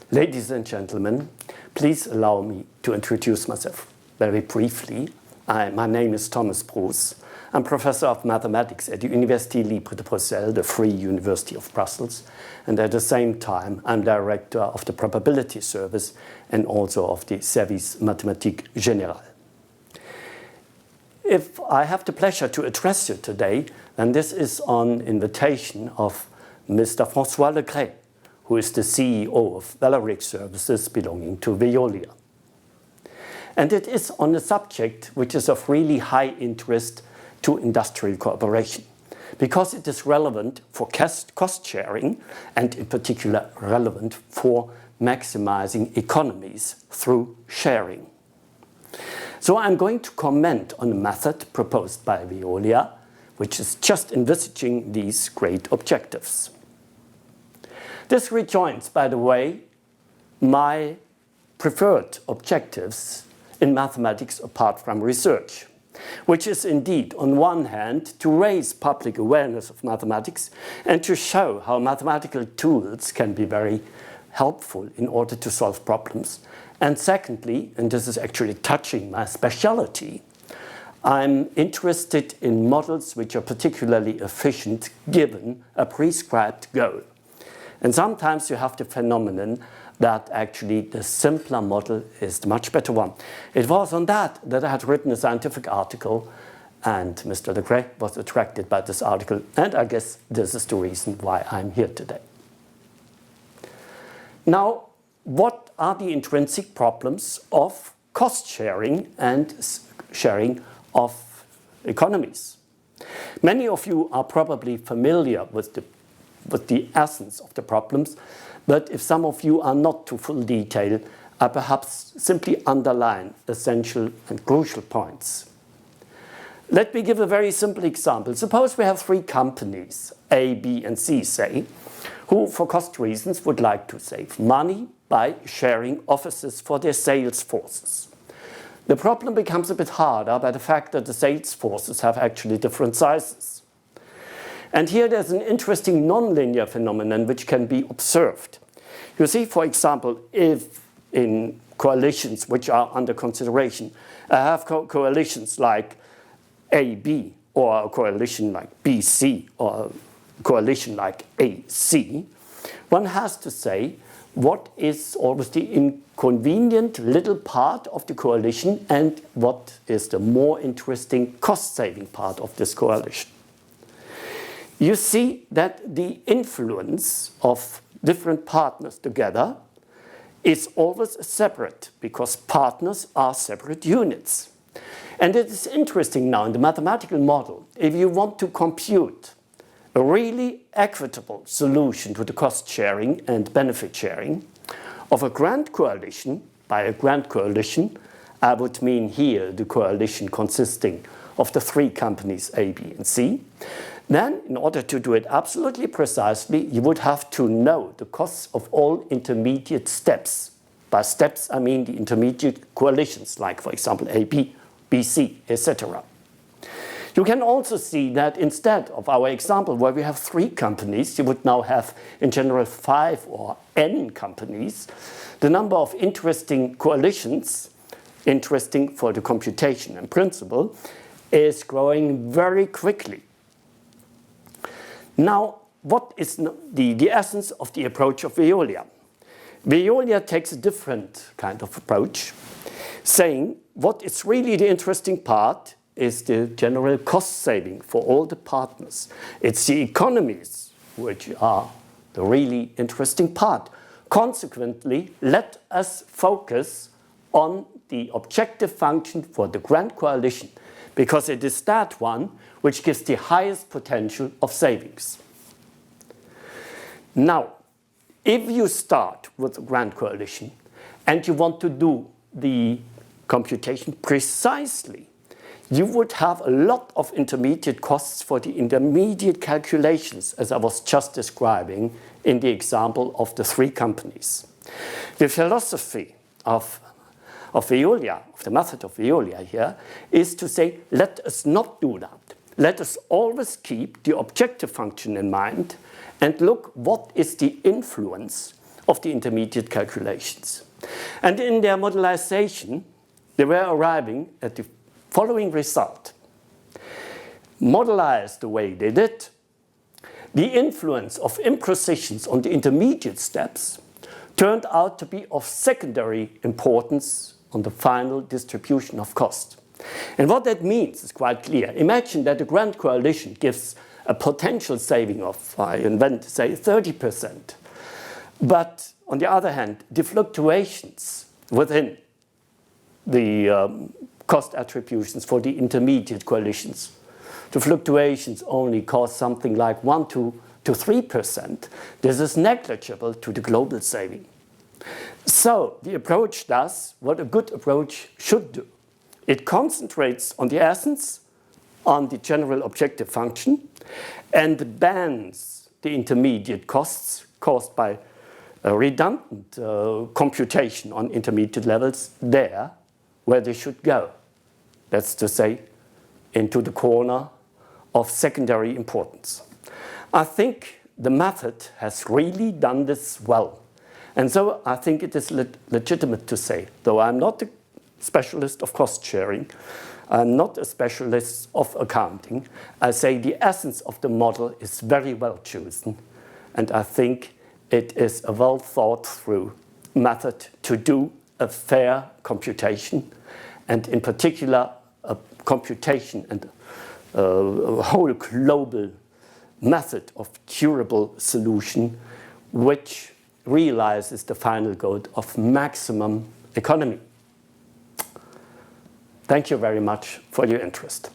Ladies and gentlemen, please allow me to introduce myself very briefly. My name is Professor Bruss. I'm Professor of Mathematics at the Université Libre de Bruxelles, the Free University of Brussels, and at the same time I'm Director of the Probability Service and also of the Service Mathématique Générale. If I have the pleasure to address you today, then this is on invitation of Mr. François Legret, who is the CEO of Valoric Services belonging to Veolia. And it is on a subject which is of really high interest to industrial cooperation, because it is relevant for cost sharing and in particular relevant for maximizing economies through sharing. So I'm going to comment on the method proposed by Veolia, which is just envisaging these great objectives. This rejoins, by the way, my preferred objectives in mathematics apart from research, which is indeed, on one hand, to raise public awareness of mathematics and to show how mathematical tools can be very helpful in order to solve problems. And secondly, and this is actually touching my specialty, I'm interested in models which are particularly efficient given a prescribed goal. And sometimes you have the phenomenon that actually the simpler model is the much better one. It was on that I had written a scientific article, and Mr. Legret was attracted by this article, and I guess this is the reason why I'm here today. Now, what are the intrinsic problems of cost sharing and sharing of economies? Many of you are probably familiar with the essence of the problems, but if some of you are not to full detail, I perhaps simply underline essential and crucial points. Let me give a very simple example. Suppose we have three companies, A, B, and C, say, who for cost reasons would like to save money by sharing offices for their sales forces. The problem becomes a bit harder by the fact that the sales forces have actually different sizes. And here there's an interesting nonlinear phenomenon which can be observed. You see, for example, if in coalitions which are under consideration, I have coalitions like AB, or a coalition like BC, or a coalition like AC, one has to say what is always the inconvenient little part of the coalition and what is the more interesting cost-saving part of this coalition. You see that the influence of different partners together is always separate, because partners are separate units. And it is interesting now in the mathematical model, if you want to compute a really equitable solution to the cost sharing and benefit sharing of a grand coalition. By a grand coalition, I would mean here the coalition consisting of the three companies A, B, and C. Then, in order to do it absolutely precisely, you would have to know the costs of all intermediate steps. By steps, I mean the intermediate coalitions, like, for example, A, B, B, C, etc. You can also see that instead of our example where we have three companies, you would now have, in general, 5 or n companies. The number of interesting coalitions, interesting for the computation in principle, is growing very quickly. Now, what is the essence of the approach of Veolia? Veolia takes a different kind of approach, saying what is really the interesting part is the general cost saving for all the partners. It's the economies which are the really interesting part. Consequently, let us focus on the objective function for the grand coalition, because it is that one which gives the highest potential of savings. Now, if you start with a grand coalition and you want to do the computation precisely, you would have a lot of intermediate costs for the intermediate calculations, as I was just describing in the example of the three companies. The philosophy of Veolia, of the method of Veolia here, is to say, let us not do that. Let us always keep the objective function in mind and look what is the influence of the intermediate calculations. And in their modelization, they were arriving at the following result. Modelized the way they did, the influence of imprecisions on the intermediate steps turned out to be of secondary importance on the final distribution of cost. And what that means is quite clear. Imagine that a grand coalition gives a potential saving of, I invent, say, 30%. But on the other hand, the fluctuations within the cost attributions for the intermediate coalitions, the fluctuations only cost something like 1 to 3%. This is negligible to the global saving. So the approach does what a good approach should do. It concentrates on the essence, on the general objective function, and bans the intermediate costs caused by a redundant computation on intermediate levels there where they should go. That's to say, into the corner of secondary importance. I think the method has really done this well. And so I think it is legitimate to say, though I'm not a specialist of cost sharing, I'm not a specialist of accounting, I say the essence of the model is very well chosen. And I think it is a well thought through method to do a fair computation, and in particular a computation and a whole global method of durable solution which realizes the final goal of maximum economy. Thank you very much for your interest.